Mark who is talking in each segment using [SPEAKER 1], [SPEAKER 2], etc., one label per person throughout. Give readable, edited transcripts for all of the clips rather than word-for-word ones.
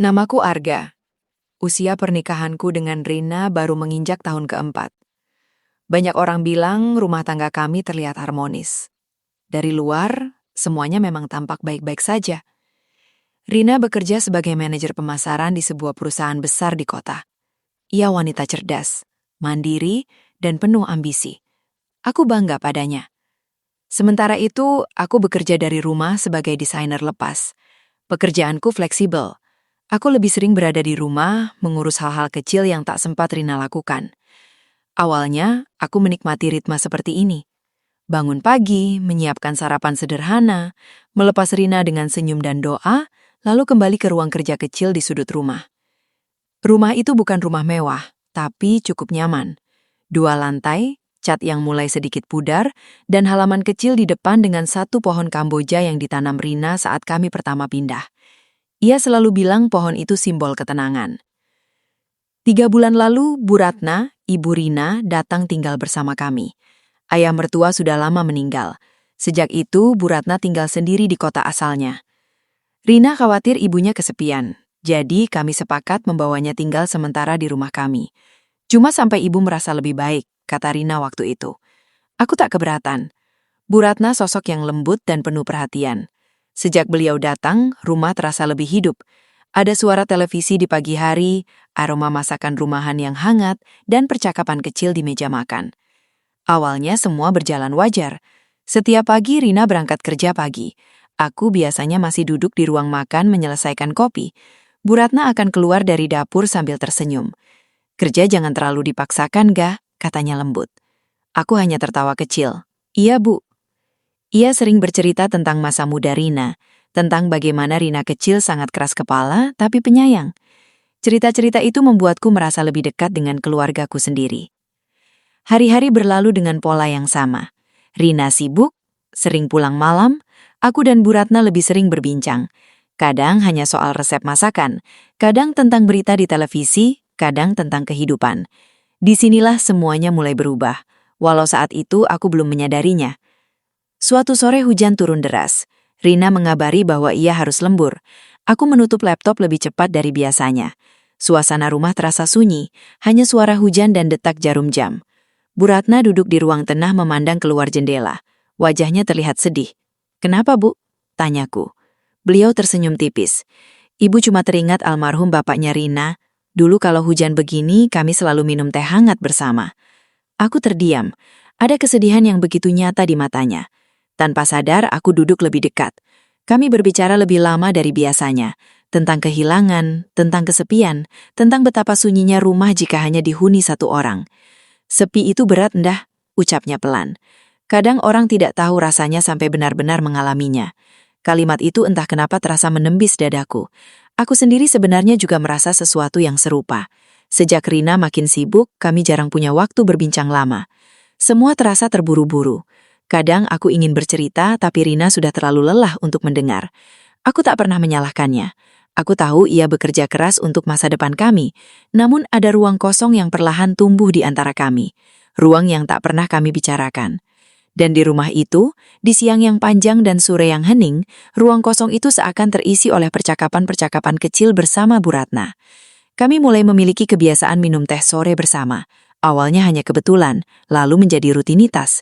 [SPEAKER 1] Namaku Arga. Usia pernikahanku dengan Rina baru menginjak tahun keempat. Banyak orang bilang rumah tangga kami terlihat harmonis. Dari luar, semuanya memang tampak baik-baik saja. Rina bekerja sebagai manajer pemasaran di sebuah perusahaan besar di kota. Ia wanita cerdas, mandiri, dan penuh ambisi. Aku bangga padanya. Sementara itu, aku bekerja dari rumah sebagai desainer lepas. Pekerjaanku fleksibel. Aku lebih sering berada di rumah, mengurus hal-hal kecil yang tak sempat Rina lakukan. Awalnya, aku menikmati ritme seperti ini. Bangun pagi, menyiapkan sarapan sederhana, melepas Rina dengan senyum dan doa, lalu kembali ke ruang kerja kecil di sudut rumah. Rumah itu bukan rumah mewah, tapi cukup nyaman. 2 lantai, cat yang mulai sedikit pudar, dan halaman kecil di depan dengan 1 pohon kamboja yang ditanam Rina saat kami pertama pindah. Ia selalu bilang pohon itu simbol ketenangan. 3 bulan lalu, Bu Ratna, ibu Rina, datang tinggal bersama kami. Ayah mertua sudah lama meninggal. Sejak itu, Bu Ratna tinggal sendiri di kota asalnya. Rina khawatir ibunya kesepian, jadi kami sepakat membawanya tinggal sementara di rumah kami. Cuma sampai ibu merasa lebih baik, kata Rina waktu itu. Aku tak keberatan. Bu Ratna sosok yang lembut dan penuh perhatian. Sejak beliau datang, rumah terasa lebih hidup. Ada suara televisi di pagi hari, aroma masakan rumahan yang hangat, dan percakapan kecil di meja makan. Awalnya semua berjalan wajar. Setiap pagi Rina berangkat kerja pagi. Aku biasanya masih duduk di ruang makan menyelesaikan kopi. Bu Ratna akan keluar dari dapur sambil tersenyum. "Kerja jangan terlalu dipaksakan, Ga," katanya lembut. Aku hanya tertawa kecil. "Iya, Bu." Ia sering bercerita tentang masa muda Rina, tentang bagaimana Rina kecil sangat keras kepala tapi penyayang. Cerita-cerita itu membuatku merasa lebih dekat dengan keluargaku sendiri. Hari-hari berlalu dengan pola yang sama. Rina sibuk, sering pulang malam, aku dan Bu Ratna lebih sering berbincang. Kadang hanya soal resep masakan, kadang tentang berita di televisi, kadang tentang kehidupan. Disinilah semuanya mulai berubah, walau saat itu aku belum menyadarinya. Suatu sore hujan turun deras. Rina mengabari bahwa ia harus lembur. Aku menutup laptop lebih cepat dari biasanya. Suasana rumah terasa sunyi, hanya suara hujan dan detak jarum jam. Bu Ratna duduk di ruang tengah memandang keluar jendela. Wajahnya terlihat sedih. "Kenapa, Bu?" tanyaku. Beliau tersenyum tipis. "Ibu cuma teringat almarhum bapaknya Rina. Dulu kalau hujan begini, kami selalu minum teh hangat bersama." Aku terdiam. Ada kesedihan yang begitu nyata di matanya. Tanpa sadar, aku duduk lebih dekat. Kami berbicara lebih lama dari biasanya. Tentang kehilangan, tentang kesepian, tentang betapa sunyinya rumah jika hanya dihuni 1 orang. "Sepi itu berat, Ndah," ucapnya pelan. Kadang orang tidak tahu rasanya sampai benar-benar mengalaminya. Kalimat itu entah kenapa terasa menembis dadaku. Aku sendiri sebenarnya juga merasa sesuatu yang serupa. Sejak Rina makin sibuk, kami jarang punya waktu berbincang lama. Semua terasa terburu-buru. Kadang aku ingin bercerita, tapi Rina sudah terlalu lelah untuk mendengar. Aku tak pernah menyalahkannya. Aku tahu ia bekerja keras untuk masa depan kami, namun ada ruang kosong yang perlahan tumbuh di antara kami. Ruang yang tak pernah kami bicarakan. Dan di rumah itu, di siang yang panjang dan sore yang hening, ruang kosong itu seakan terisi oleh percakapan-percakapan kecil bersama Bu Ratna. Kami mulai memiliki kebiasaan minum teh sore bersama. Awalnya hanya kebetulan, lalu menjadi rutinitas.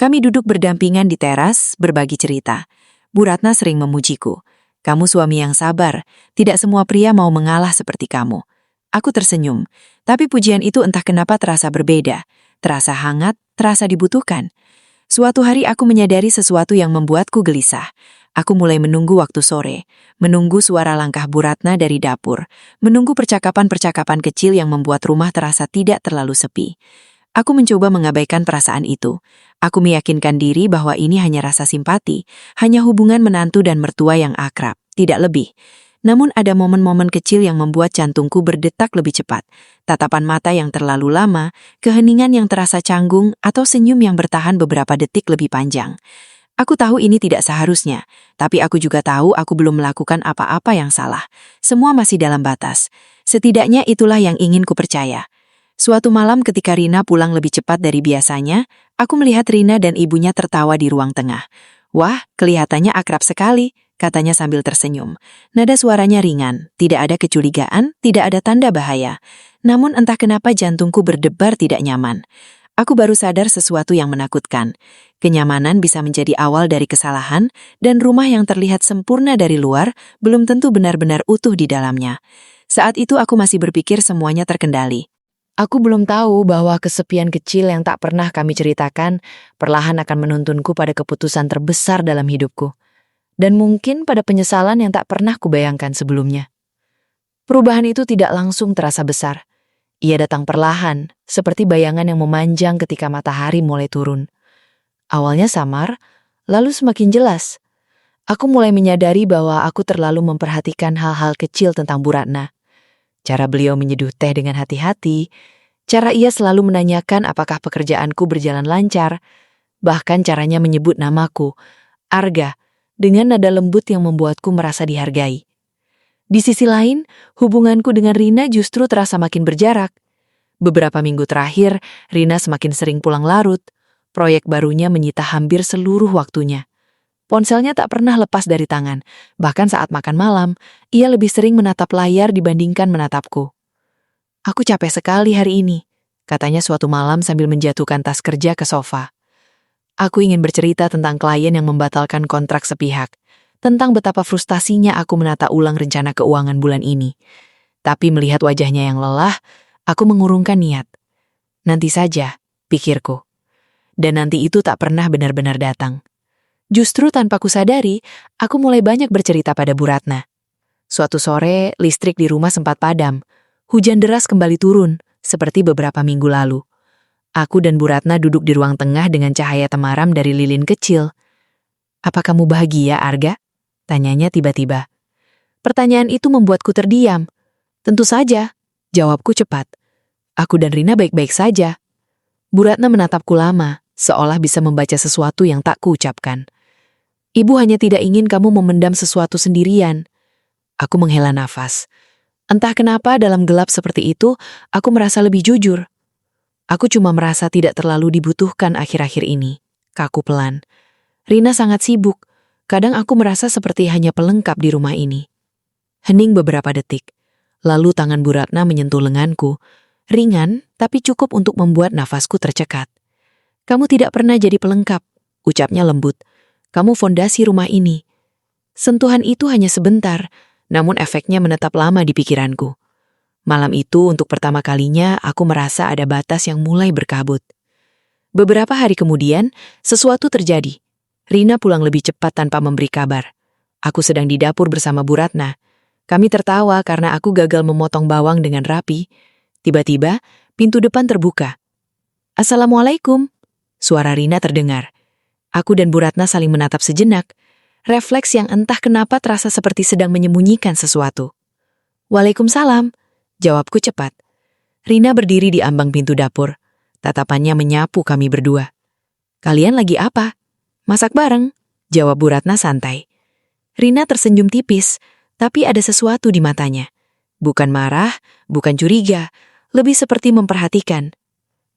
[SPEAKER 1] Kami duduk berdampingan di teras, berbagi cerita. Bu Ratna sering memujiku. "Kamu suami yang sabar, tidak semua pria mau mengalah seperti kamu." Aku tersenyum, tapi pujian itu entah kenapa terasa berbeda. Terasa hangat, terasa dibutuhkan. Suatu hari aku menyadari sesuatu yang membuatku gelisah. Aku mulai menunggu waktu sore, menunggu suara langkah Bu Ratna dari dapur, menunggu percakapan-percakapan kecil yang membuat rumah terasa tidak terlalu sepi. Aku mencoba mengabaikan perasaan itu. Aku meyakinkan diri bahwa ini hanya rasa simpati, hanya hubungan menantu dan mertua yang akrab, tidak lebih. Namun ada momen-momen kecil yang membuat jantungku berdetak lebih cepat. Tatapan mata yang terlalu lama, keheningan yang terasa canggung, atau senyum yang bertahan beberapa detik lebih panjang. Aku tahu ini tidak seharusnya, tapi aku juga tahu aku belum melakukan apa-apa yang salah. Semua masih dalam batas. Setidaknya itulah yang ingin ku percaya. Suatu malam ketika Rina pulang lebih cepat dari biasanya, aku melihat Rina dan ibunya tertawa di ruang tengah. Wah, kelihatannya akrab sekali, katanya sambil tersenyum. Nada suaranya ringan, tidak ada kecurigaan, tidak ada tanda bahaya. Namun entah kenapa jantungku berdebar tidak nyaman. Aku baru sadar sesuatu yang menakutkan. Kenyamanan bisa menjadi awal dari kesalahan, dan rumah yang terlihat sempurna dari luar belum tentu benar-benar utuh di dalamnya. Saat itu aku masih berpikir semuanya terkendali. Aku belum tahu bahwa kesepian kecil yang tak pernah kami ceritakan perlahan akan menuntunku pada keputusan terbesar dalam hidupku. Dan mungkin pada penyesalan yang tak pernah kubayangkan sebelumnya. Perubahan itu tidak langsung terasa besar. Ia datang perlahan, seperti bayangan yang memanjang ketika matahari mulai turun. Awalnya samar, lalu semakin jelas. Aku mulai menyadari bahwa aku terlalu memperhatikan hal-hal kecil tentang Bu Ratna. Cara beliau menyeduh teh dengan hati-hati, cara ia selalu menanyakan apakah pekerjaanku berjalan lancar, bahkan caranya menyebut namaku, Arga, dengan nada lembut yang membuatku merasa dihargai. Di sisi lain, hubunganku dengan Rina justru terasa makin berjarak. Beberapa minggu terakhir, Rina semakin sering pulang larut. Proyek barunya menyita hampir seluruh waktunya. Ponselnya tak pernah lepas dari tangan. Bahkan saat makan malam, ia lebih sering menatap layar dibandingkan menatapku. Aku capek sekali hari ini, katanya suatu malam sambil menjatuhkan tas kerja ke sofa. Aku ingin bercerita tentang klien yang membatalkan kontrak sepihak, tentang betapa frustasinya aku menata ulang rencana keuangan bulan ini. Tapi melihat wajahnya yang lelah, aku mengurungkan niat. Nanti saja, pikirku. Dan nanti itu tak pernah benar-benar datang. Justru tanpa kusadari, aku mulai banyak bercerita pada Bu Ratna. Suatu sore, listrik di rumah sempat padam. Hujan deras kembali turun, seperti beberapa minggu lalu. Aku dan Bu Ratna duduk di ruang tengah dengan cahaya temaram dari lilin kecil. "Apa kamu bahagia, Arga?" tanyanya tiba-tiba. Pertanyaan itu membuatku terdiam. "Tentu saja," jawabku cepat. "Aku dan Rina baik-baik saja." Bu Ratna menatapku lama, seolah bisa membaca sesuatu yang tak kuucapkan. "Ibu hanya tidak ingin kamu memendam sesuatu sendirian." Aku menghela nafas. Entah kenapa dalam gelap seperti itu, aku merasa lebih jujur. Aku cuma merasa tidak terlalu dibutuhkan akhir-akhir ini. Kaku pelan. Rina sangat sibuk. Kadang aku merasa seperti hanya pelengkap di rumah ini. Hening beberapa detik. Lalu tangan Bu Ratna menyentuh lenganku. Ringan, tapi cukup untuk membuat nafasku tercekat. "Kamu tidak pernah jadi pelengkap," ucapnya lembut. "Kamu fondasi rumah ini." Sentuhan itu hanya sebentar, namun efeknya menetap lama di pikiranku. Malam itu untuk pertama kalinya aku merasa ada batas yang mulai berkabut. Beberapa hari kemudian, sesuatu terjadi. Rina pulang lebih cepat tanpa memberi kabar. Aku sedang di dapur bersama Bu Ratna. Kami tertawa karena aku gagal memotong bawang dengan rapi. Tiba-tiba, pintu depan terbuka. "Assalamualaikum," suara Rina terdengar. Aku dan Bu Ratna saling menatap sejenak. Refleks yang entah kenapa terasa seperti sedang menyembunyikan sesuatu. "Waalaikumsalam," jawabku cepat. Rina berdiri di ambang pintu dapur. Tatapannya menyapu kami berdua. "Kalian lagi apa?" "Masak bareng," jawab Bu Ratna santai. Rina tersenyum tipis, tapi ada sesuatu di matanya. Bukan marah, bukan curiga, lebih seperti memperhatikan.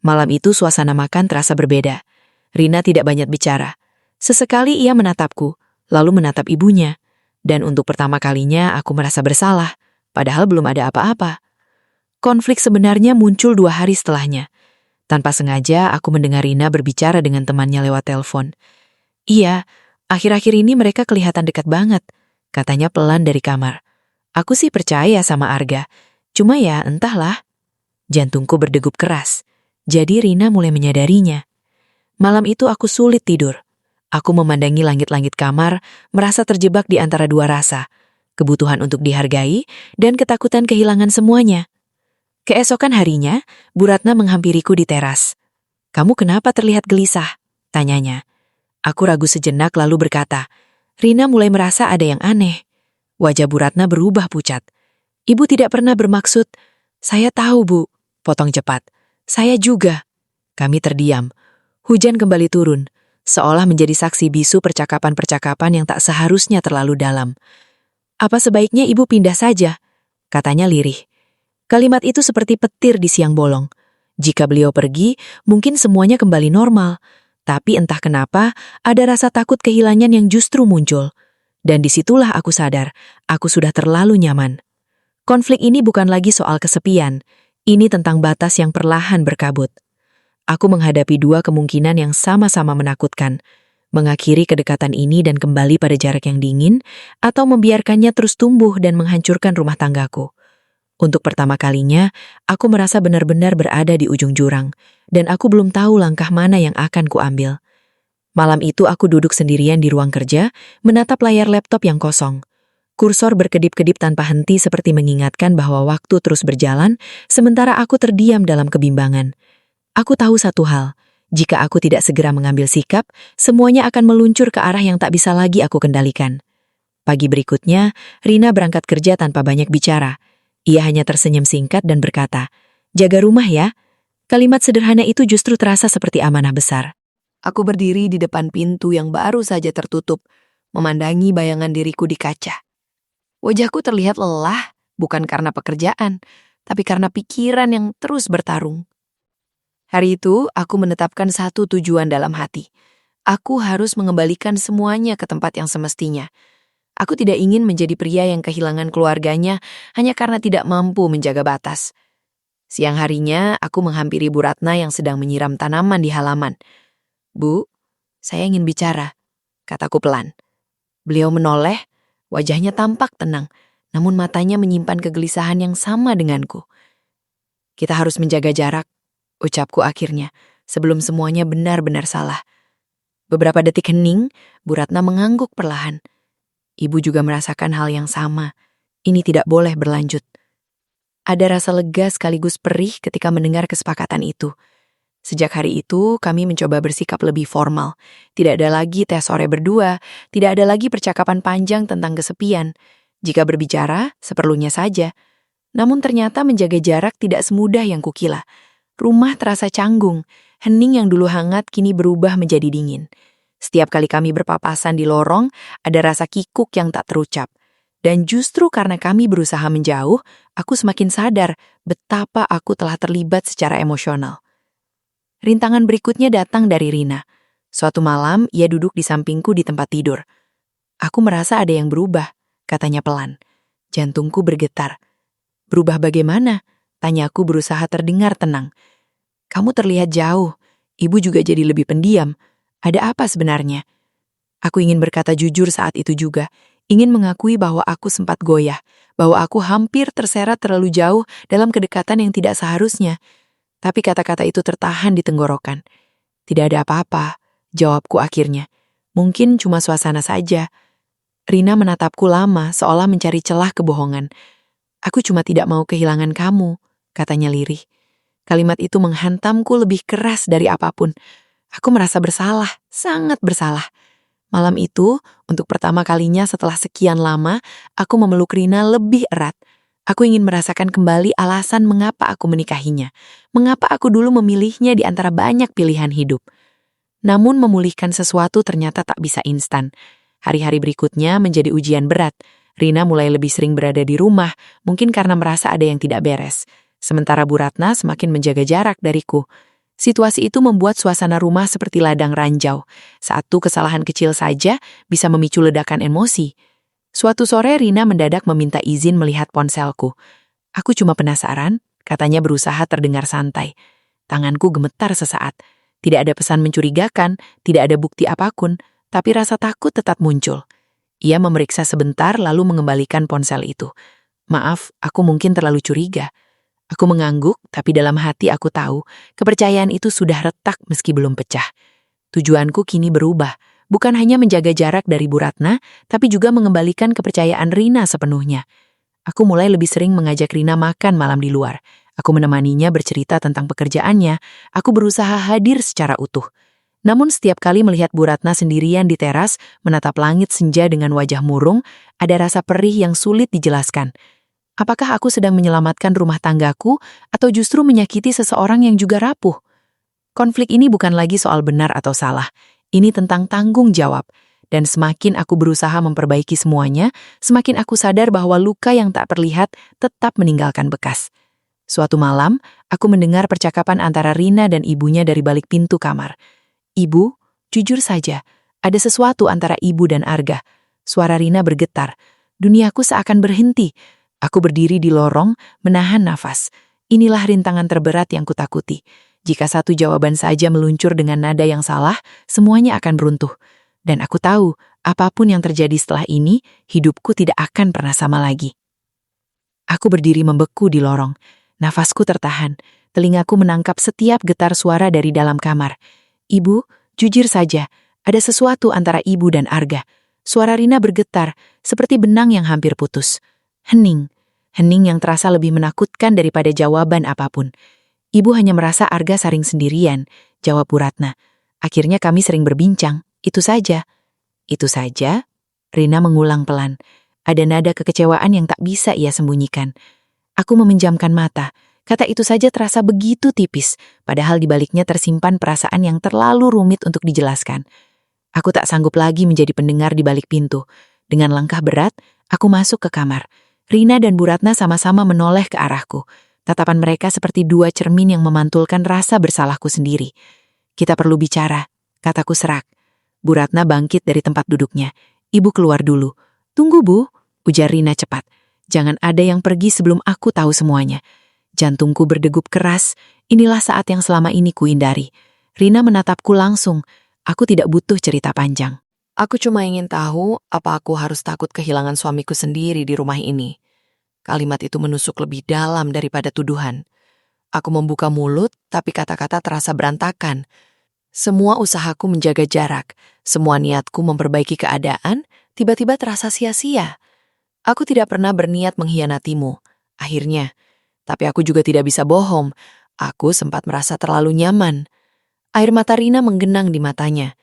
[SPEAKER 1] Malam itu suasana makan terasa berbeda. Rina tidak banyak bicara. Sesekali ia menatapku, lalu menatap ibunya. Dan untuk pertama kalinya aku merasa bersalah, padahal belum ada apa-apa. Konflik sebenarnya muncul 2 hari setelahnya. Tanpa sengaja aku mendengar Rina berbicara dengan temannya lewat telepon. "Iya, akhir-akhir ini mereka kelihatan dekat banget," katanya pelan dari kamar. Aku sih percaya sama Arga, cuma ya entahlah. Jantungku berdegup keras, jadi Rina mulai menyadarinya. Malam itu aku sulit tidur. Aku memandangi langit-langit kamar, merasa terjebak di antara dua rasa, kebutuhan untuk dihargai dan ketakutan kehilangan semuanya. Keesokan harinya, Bu Ratna menghampiriku di teras. "Kamu kenapa terlihat gelisah?" tanyanya. Aku ragu sejenak lalu berkata, "Rina mulai merasa ada yang aneh." Wajah Bu Ratna berubah pucat. "Ibu tidak pernah bermaksud." "Saya tahu, Bu," potong cepat. "Saya juga." Kami terdiam. Hujan kembali turun, seolah menjadi saksi bisu percakapan-percakapan yang tak seharusnya terlalu dalam. "Apa sebaiknya ibu pindah saja?" katanya lirih. Kalimat itu seperti petir di siang bolong. Jika beliau pergi, mungkin semuanya kembali normal. Tapi entah kenapa, ada rasa takut kehilangan yang justru muncul. Dan disitulah aku sadar, aku sudah terlalu nyaman. Konflik ini bukan lagi soal kesepian, ini tentang batas yang perlahan berkabut. Aku menghadapi dua kemungkinan yang sama-sama menakutkan, mengakhiri kedekatan ini dan kembali pada jarak yang dingin, atau membiarkannya terus tumbuh dan menghancurkan rumah tanggaku. Untuk pertama kalinya, aku merasa benar-benar berada di ujung jurang, dan aku belum tahu langkah mana yang akan kuambil. Malam itu aku duduk sendirian di ruang kerja, menatap layar laptop yang kosong. Kursor berkedip-kedip tanpa henti seperti mengingatkan bahwa waktu terus berjalan, sementara aku terdiam dalam kebimbangan. Aku tahu satu hal, jika aku tidak segera mengambil sikap, semuanya akan meluncur ke arah yang tak bisa lagi aku kendalikan. Pagi berikutnya, Rina berangkat kerja tanpa banyak bicara. Ia hanya tersenyum singkat dan berkata, "Jaga rumah ya." Kalimat sederhana itu justru terasa seperti amanah besar. Aku berdiri di depan pintu yang baru saja tertutup, memandangi bayangan diriku di kaca. Wajahku terlihat lelah, bukan karena pekerjaan, tapi karena pikiran yang terus bertarung. Hari itu, aku menetapkan satu tujuan dalam hati. Aku harus mengembalikan semuanya ke tempat yang semestinya. Aku tidak ingin menjadi pria yang kehilangan keluarganya hanya karena tidak mampu menjaga batas. Siang harinya, aku menghampiri Bu Ratna yang sedang menyiram tanaman di halaman. "Bu, saya ingin bicara," kataku pelan. Beliau menoleh, wajahnya tampak tenang, namun matanya menyimpan kegelisahan yang sama denganku. "Kita harus menjaga jarak," ucapku akhirnya, sebelum semuanya benar-benar salah. Beberapa detik hening, Bu Ratna mengangguk perlahan. Ibu juga merasakan hal yang sama. Ini tidak boleh berlanjut. Ada rasa lega sekaligus perih ketika mendengar kesepakatan itu. Sejak hari itu, kami mencoba bersikap lebih formal. Tidak ada lagi teh sore berdua, tidak ada lagi percakapan panjang tentang kesepian. Jika berbicara, seperlunya saja. Namun ternyata menjaga jarak tidak semudah yang kukira. Rumah terasa canggung, hening yang dulu hangat kini berubah menjadi dingin. Setiap kali kami berpapasan di lorong, ada rasa kikuk yang tak terucap. Dan justru karena kami berusaha menjauh, aku semakin sadar betapa aku telah terlibat secara emosional. Rintangan berikutnya datang dari Rina. Suatu malam, ia duduk di sampingku di tempat tidur. "Aku merasa ada yang berubah," katanya pelan. Jantungku bergetar. "Berubah bagaimana?" Tanyaku berusaha terdengar tenang. "Kamu terlihat jauh. Ibu juga jadi lebih pendiam. Ada apa sebenarnya?" Aku ingin berkata jujur saat itu juga, ingin mengakui bahwa aku sempat goyah, bahwa aku hampir terseret terlalu jauh dalam kedekatan yang tidak seharusnya. Tapi kata-kata itu tertahan di tenggorokan. "Tidak ada apa-apa," jawabku akhirnya. "Mungkin cuma suasana saja." Rina menatapku lama, seolah mencari celah kebohongan. "Aku cuma tidak mau kehilangan kamu," katanya lirih. Kalimat itu menghantamku lebih keras dari apapun. Aku merasa bersalah, sangat bersalah. Malam itu, untuk pertama kalinya setelah sekian lama, aku memeluk Rina lebih erat. Aku ingin merasakan kembali alasan mengapa aku menikahinya. Mengapa aku dulu memilihnya di antara banyak pilihan hidup. Namun memulihkan sesuatu ternyata tak bisa instan. Hari-hari berikutnya menjadi ujian berat. Rina mulai lebih sering berada di rumah, mungkin karena merasa ada yang tidak beres. Sementara Bu Ratna semakin menjaga jarak dariku. Situasi itu membuat suasana rumah seperti ladang ranjau. Satu kesalahan kecil saja bisa memicu ledakan emosi. Suatu sore Rina mendadak meminta izin melihat ponselku. "Aku cuma penasaran," katanya berusaha terdengar santai. Tanganku gemetar sesaat. Tidak ada pesan mencurigakan, tidak ada bukti apapun, tapi rasa takut tetap muncul. Ia memeriksa sebentar lalu mengembalikan ponsel itu. "Maaf, aku mungkin terlalu curiga." Aku mengangguk, tapi dalam hati aku tahu, kepercayaan itu sudah retak meski belum pecah. Tujuanku kini berubah, bukan hanya menjaga jarak dari Bu Ratna, tapi juga mengembalikan kepercayaan Rina sepenuhnya. Aku mulai lebih sering mengajak Rina makan malam di luar. Aku menemaninya bercerita tentang pekerjaannya, aku berusaha hadir secara utuh. Namun setiap kali melihat Bu Ratna sendirian di teras, menatap langit senja dengan wajah murung, ada rasa perih yang sulit dijelaskan. Apakah aku sedang menyelamatkan rumah tanggaku atau justru menyakiti seseorang yang juga rapuh? Konflik ini bukan lagi soal benar atau salah. Ini tentang tanggung jawab. Dan semakin aku berusaha memperbaiki semuanya, semakin aku sadar bahwa luka yang tak terlihat tetap meninggalkan bekas. Suatu malam, aku mendengar percakapan antara Rina dan ibunya dari balik pintu kamar.
[SPEAKER 2] Ibu, jujur saja, ada sesuatu antara ibu dan Arga. Suara Rina bergetar. Duniaku seakan berhenti. Aku berdiri di lorong, menahan nafas. Inilah rintangan terberat yang kutakuti. Jika satu jawaban saja meluncur dengan nada yang salah, semuanya akan beruntuh. Dan aku tahu, apapun yang terjadi setelah ini, hidupku tidak akan pernah sama lagi. Aku berdiri membeku di lorong. Nafasku tertahan. Telingaku menangkap setiap getar suara dari dalam kamar. Ibu, jujur saja, ada sesuatu antara ibu dan Arga. Suara Rina bergetar, seperti benang yang hampir putus. Hening. Hening yang terasa lebih menakutkan daripada jawaban apapun. Ibu hanya merasa Arga saring sendirian, jawab Bu Ratna. Akhirnya kami sering berbincang, itu saja. Itu saja? Rina mengulang pelan. Ada nada kekecewaan yang tak bisa ia sembunyikan. Aku memenjamkan mata. Kata itu saja terasa begitu tipis, padahal di baliknya tersimpan perasaan yang terlalu rumit untuk dijelaskan. Aku tak sanggup lagi menjadi pendengar di balik pintu. Dengan langkah berat, aku masuk ke kamar. Rina dan Bu Ratna sama-sama menoleh ke arahku. Tatapan mereka seperti dua cermin yang memantulkan rasa bersalahku sendiri. Kita perlu bicara, kataku serak. Bu Ratna bangkit dari tempat duduknya. Ibu keluar dulu. Tunggu Bu, ujar Rina cepat. Jangan ada yang pergi sebelum aku tahu semuanya. Jantungku berdegup keras, inilah saat yang selama ini kuhindari. Rina menatapku langsung, aku tidak butuh cerita panjang.
[SPEAKER 1] Aku cuma ingin tahu apa aku harus takut kehilangan suamiku sendiri di rumah ini. Kalimat itu menusuk lebih dalam daripada tuduhan. Aku membuka mulut, tapi kata-kata terasa berantakan. Semua usahaku menjaga jarak, semua niatku memperbaiki keadaan, tiba-tiba terasa sia-sia. Aku tidak pernah berniat mengkhianatimu. Akhirnya, tapi aku juga tidak bisa bohong. Aku sempat merasa terlalu nyaman. Air mata Rina menggenang di matanya.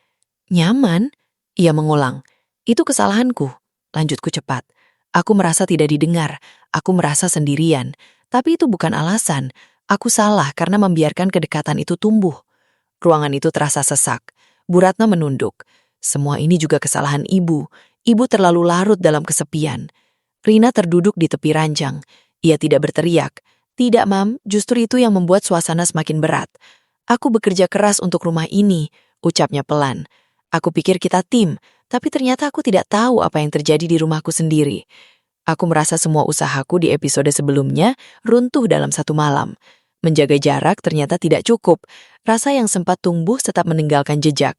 [SPEAKER 1] Nyaman? Ia mengulang. Itu kesalahanku. Lanjutku cepat. Aku merasa tidak didengar. Aku merasa sendirian. Tapi itu bukan alasan. Aku salah karena membiarkan kedekatan itu tumbuh. Ruangan itu terasa sesak. Bu Ratna menunduk. Semua ini juga kesalahan ibu. Ibu terlalu larut dalam kesepian. Rina terduduk di tepi ranjang. Ia tidak berteriak. Tidak, Mam, justru itu yang membuat suasana semakin berat. Aku bekerja keras untuk rumah ini, ucapnya pelan. Aku pikir kita tim, tapi ternyata aku tidak tahu apa yang terjadi di rumahku sendiri. Aku merasa semua usahaku di episode sebelumnya runtuh dalam satu malam. Menjaga jarak ternyata tidak cukup. Rasa yang sempat tumbuh tetap meninggalkan jejak.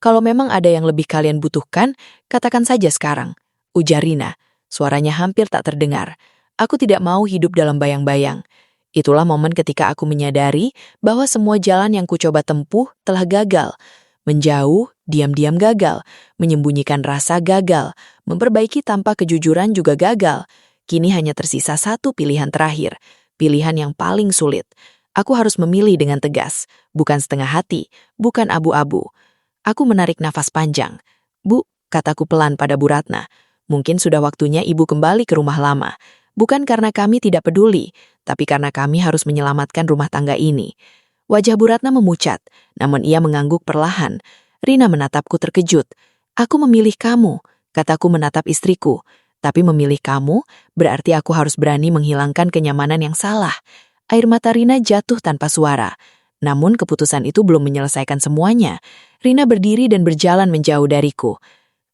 [SPEAKER 1] Kalau memang ada yang lebih kalian butuhkan, katakan saja sekarang, ujar Rina. Suaranya hampir tak terdengar. Aku tidak mau hidup dalam bayang-bayang. Itulah momen ketika aku menyadari bahwa semua jalan yang kucoba tempuh telah gagal. Menjauh, diam-diam gagal. Menyembunyikan rasa gagal. Memperbaiki tanpa kejujuran juga gagal. Kini hanya tersisa satu pilihan terakhir. Pilihan yang paling sulit. Aku harus memilih dengan tegas. Bukan setengah hati. Bukan abu-abu. Aku menarik nafas panjang. Bu, kataku pelan pada Bu Ratna. Mungkin sudah waktunya ibu kembali ke rumah lama. Bukan karena kami tidak peduli, tapi karena kami harus menyelamatkan rumah tangga ini. Wajah Bu Ratna memucat, namun ia mengangguk perlahan. Rina menatapku terkejut. Aku memilih kamu, kataku menatap istriku. Tapi memilih kamu, berarti aku harus berani menghilangkan kenyamanan yang salah. Air mata Rina jatuh tanpa suara. Namun keputusan itu belum menyelesaikan semuanya. Rina berdiri dan berjalan menjauh dariku.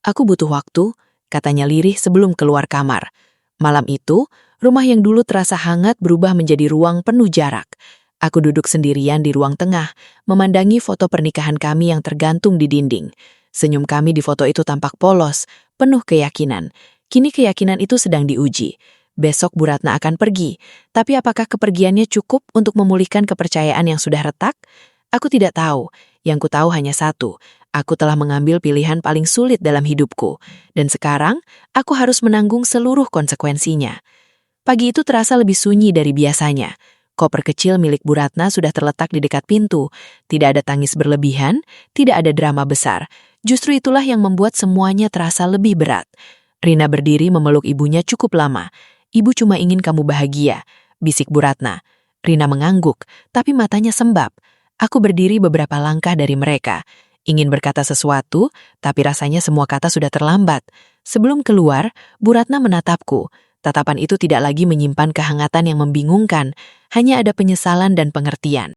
[SPEAKER 1] Aku butuh waktu, katanya lirih sebelum keluar kamar. Malam itu, rumah yang dulu terasa hangat berubah menjadi ruang penuh jarak. Aku duduk sendirian di ruang tengah, memandangi foto pernikahan kami yang tergantung di dinding. Senyum kami di foto itu tampak polos, penuh keyakinan. Kini keyakinan itu sedang diuji. Besok Bu Ratna akan pergi, tapi apakah kepergiannya cukup untuk memulihkan kepercayaan yang sudah retak? Aku tidak tahu. Yang ku tahu hanya satu. Aku telah mengambil pilihan paling sulit dalam hidupku, dan sekarang aku harus menanggung seluruh konsekuensinya. Pagi itu terasa lebih sunyi dari biasanya. Koper kecil milik Bu Ratna sudah terletak di dekat pintu. Tidak ada tangis berlebihan, tidak ada drama besar. Justru itulah yang membuat semuanya terasa lebih berat. Rina berdiri memeluk ibunya cukup lama. Ibu cuma ingin kamu bahagia, bisik Bu Ratna. Rina mengangguk, tapi matanya sembab. Aku berdiri beberapa langkah dari mereka. Ingin berkata sesuatu, tapi rasanya semua kata sudah terlambat. Sebelum keluar, Bu Ratna menatapku. Tatapan itu tidak lagi menyimpan kehangatan yang membingungkan, hanya ada penyesalan dan pengertian.